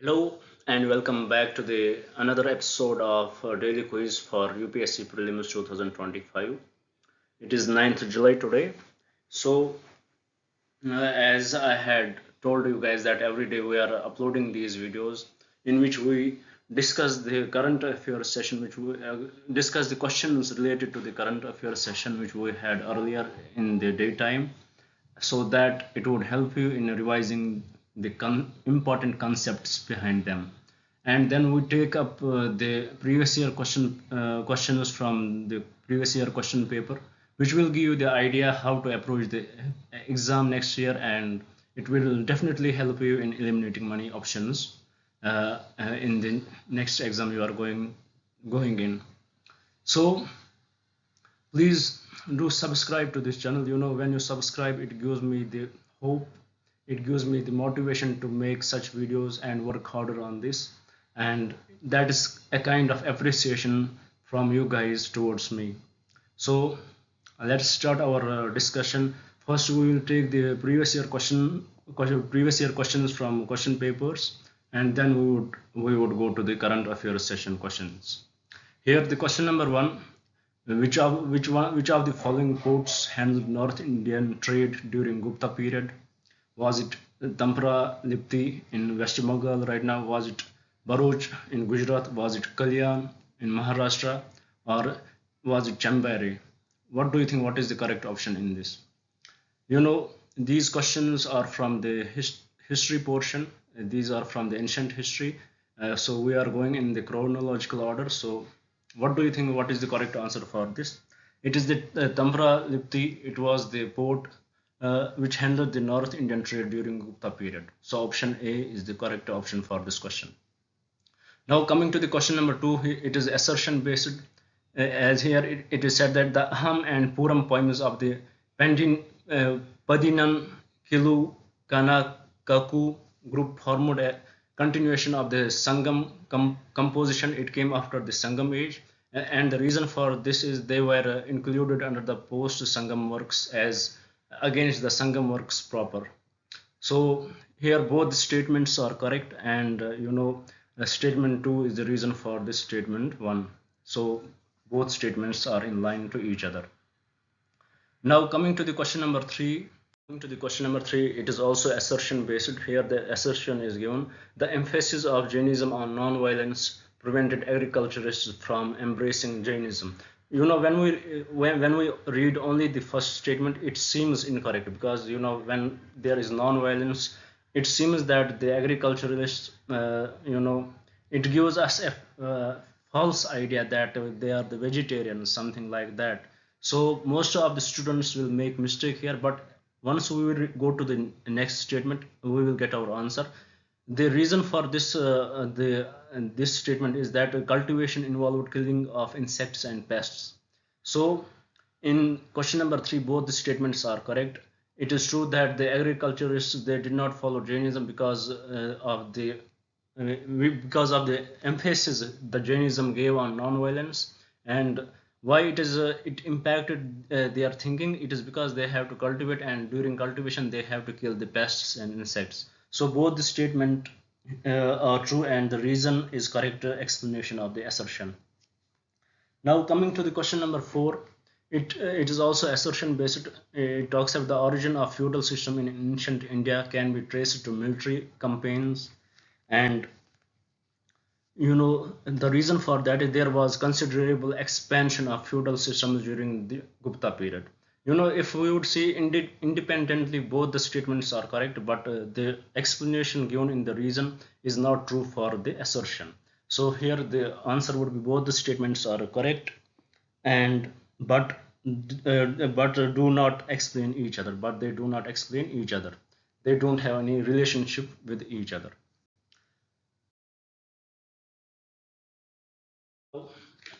Hello and welcome back to the another episode of Daily Quiz for UPSC Prelims 2025. It is 9th July today. So, as I had told you guys that every day we are uploading these videos in which we discuss the current affairs session, which we discuss the questions related to the current affairs session which we had earlier in the daytime, so that it would help you in revising the important concepts behind them. And then we take up the previous year questions from the previous year question paper, which will give you the idea how to approach the exam next year, and it will definitely help you in eliminating many options in the next exam you are going in. So please do subscribe to this channel. When you subscribe, it gives me the hope, it gives me the motivation to make such videos and work harder on this, and that is a kind of appreciation from you guys towards me. So let's start our discussion. First we will take the previous year questions from question papers, and then we would go to the current affairs session questions. Here the question number 1: which of the following ports handled North Indian trade during Gupta period? Was it Tampra Lipti in West Bengal right now? Was it Bharuch in Gujarat? Was it Kalyan in Maharashtra? Or was it Chambari? What do you think? What is the correct option in this? These questions are from the history portion. These are from the ancient history. So we are going in the chronological order. So what do you think? What is the correct answer for this? It is the Tampra Lipti. It was the port which handled the North Indian trade during Gupta period. So option A is the correct option for this question. Now coming to the question number 2, it is assertion based. As here it is said that the Aham and Puram poems of the Padinan, Kilu, Kana, Kaku group formed a continuation of the Sangam composition. It came after the Sangam age, and the reason for this is they were included under the post Sangam works as against the Sangam works proper. So here both statements are correct, and statement 2 is the reason for this statement 1. So both statements are in line to each other. Now coming to the question number 3. It is also assertion based. Here the assertion is given: the emphasis of Jainism on non-violence prevented agriculturists from embracing Jainism. When we read only the first statement, it seems incorrect, because when there is non-violence, it seems that the agriculturalists, it gives us a false idea that they are the vegetarians, something like that. So most of the students will make mistake here, but once we will go to the next statement, we will get our answer. The reason for this statement is that cultivation involved killing of insects and pests. So in question number 3, both the statements are correct. It is true that the agriculturists, they did not follow Jainism because of the emphasis the Jainism gave on non-violence. And why it impacted their thinking? It is because they have to cultivate, and during cultivation they have to kill the pests and insects. So both the statement are true, and the reason is correct explanation of the assertion. Now coming to the question number 4, it is also assertion based. It talks about the origin of feudal system in ancient India can be traced to military campaigns, and the reason for that is there was considerable expansion of feudal systems during the Gupta period. If we would see independently, both the statements are correct, but the explanation given in the reason is not true for the assertion. So here the answer would be both the statements are correct, and but do not explain each other. But they do not explain each other. They don't have any relationship with each other.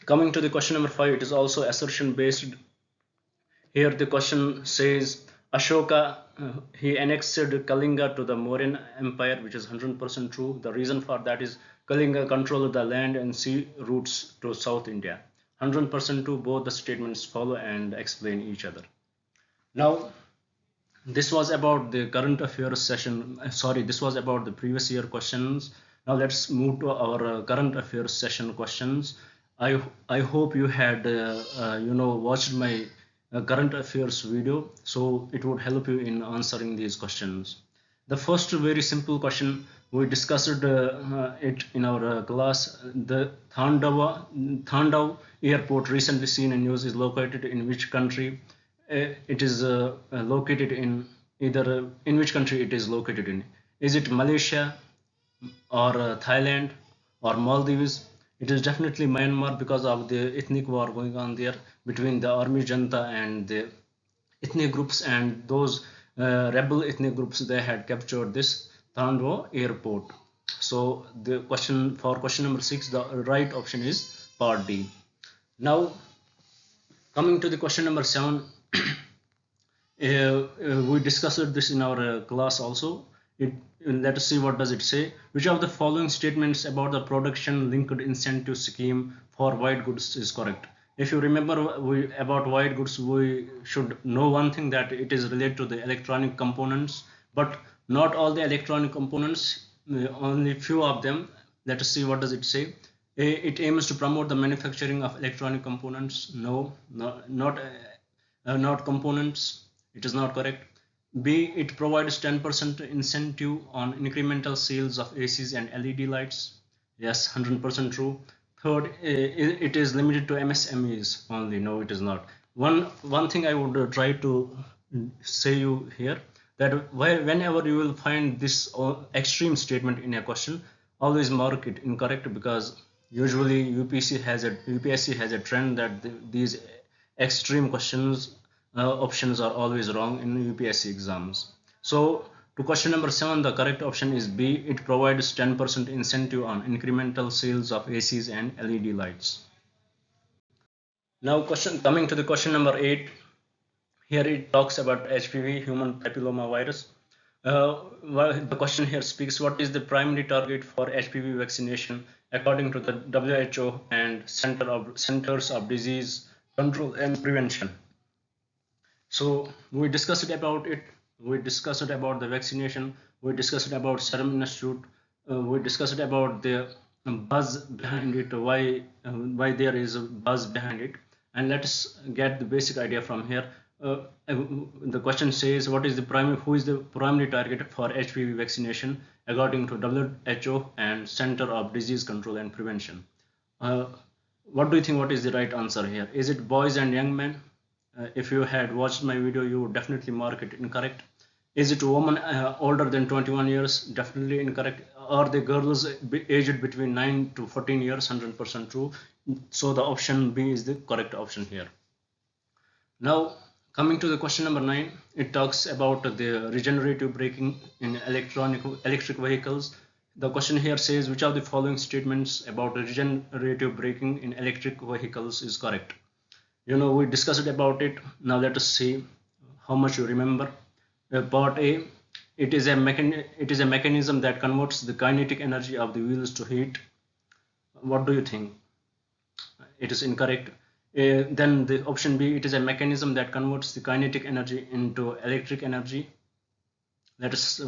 Coming to the question number 5, it is also assertion based. Here the question says Ashoka, he annexed Kalinga to the Mauryan Empire, which is 100% true. The reason for that is Kalinga controlled the land and sea routes to South India. 100% true. Both the statements follow and explain each other. Now, this was about the current affairs session. Sorry, this was about the previous year questions Now let's move to our current affairs session questions. I hope you had watched my current affairs video, so it would help you in answering these questions. The first very simple question, we discussed it in our class. The Thandau airport recently seen in news is located in which country? It is located in either in which country it is located in? Is it Malaysia, or Thailand, or Maldives? It is definitely Myanmar because of the ethnic war going on there between the army junta and the ethnic groups, and those rebel ethnic groups, they had captured this Thandwa airport. So the question for question number 6, the right option is part D. Now coming to the question number 7, we discussed this in our class also. Let us see what does it say. Which of the following statements about the production linked incentive scheme for white goods is correct? If you remember, about white goods, we should know one thing, that it is related to the electronic components, but not all the electronic components, only few of them. Let us see what does it say. It aims to promote the manufacturing of electronic components. No, not components. It is not correct. B, it provides 10% incentive on incremental sales of ACs and LED lights. Yes, 100% true. Third, it is limited to MSMEs only. No, it is not. One thing I would try to say you here, that whenever you will find this extreme statement in a question, always mark it incorrect, because usually UPSC has a trend that these extreme questions options are always wrong in UPSC exams. So to question number 7, the correct option is B. It provides 10% incentive on incremental sales of ACs and LED lights. Now coming to the question number 8. Here it talks about HPV, human papilloma virus. The question here speaks, what is the primary target for HPV vaccination according to the WHO and Centers of Disease Control and Prevention? So we discussed about it. We discussed about the vaccination. We discussed about Serum Institute. We discussed about the buzz behind it, why there is a buzz behind it, and let's get the basic idea from here. The question says, who is the primary target for HPV vaccination according to WHO and Center of Disease Control and Prevention? What do you think? What is the right answer here? Is it boys and young men? If you had watched my video, you would definitely mark it incorrect. Is it a woman older than 21 years? Definitely incorrect. Are the girls aged between 9 to 14 years? 100% true. So the option B is the correct option here. Now coming to the question number 9, it talks about the regenerative braking in electric vehicles. The question here says, which of the following statements about regenerative braking in electric vehicles is correct? We discussed about it. Now let us see how much you remember. Part A, it is a mechanism that converts the kinetic energy of the wheels to heat. What do you think? It is incorrect. Then the option B, it is a mechanism that converts the kinetic energy into electric energy. Let's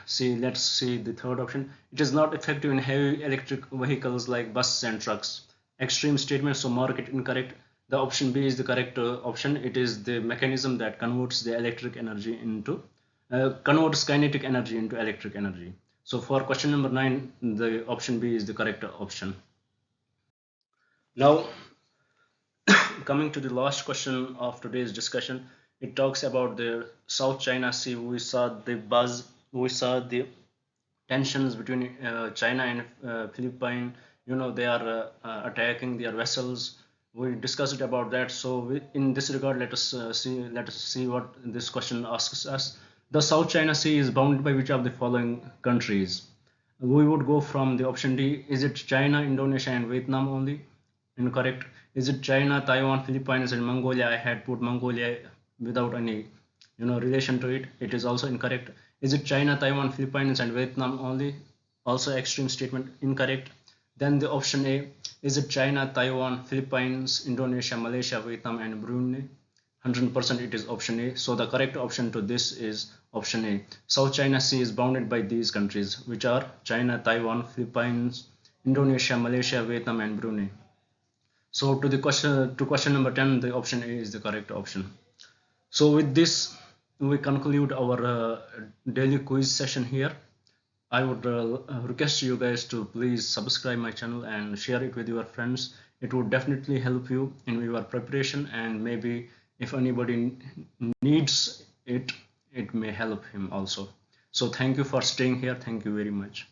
see the third option. It is not effective in heavy electric vehicles like buses and trucks. Extreme statement, so mark it incorrect. The option B is the correct option. It is the mechanism that converts the electric energy into converts kinetic energy into electric energy. So for question number 9, the option B is the correct option. Now coming to the last question of today's discussion, it talks about the South China Sea. We saw the tensions between China and Philippines. They are attacking their vessels. We discussed about that. So in this regard, let us see what this question asks us. The South China Sea is bounded by which of the following countries? We would go from the option D. Is it China, Indonesia, and Vietnam only? Incorrect. Is it China, Taiwan, Philippines, and Mongolia? I had put Mongolia without any relation to it. It is also incorrect. Is it China, Taiwan, Philippines, and Vietnam only? Also extreme statement, incorrect. Then the option A, is it China, Taiwan, Philippines, Indonesia, Malaysia, Vietnam, and Brunei? 100% it is option A. So the correct option to this is option A. South China Sea is bounded by these countries, which are China, Taiwan, Philippines, Indonesia, Malaysia, Vietnam, and Brunei. So to question number 10, the option A is the correct option. So with this, we conclude our daily quiz session here. I would request you guys to please subscribe my channel and share it with your friends. It would definitely help you in your preparation, and maybe if anybody needs it, it may help him also. So thank you for staying here. Thank you very much.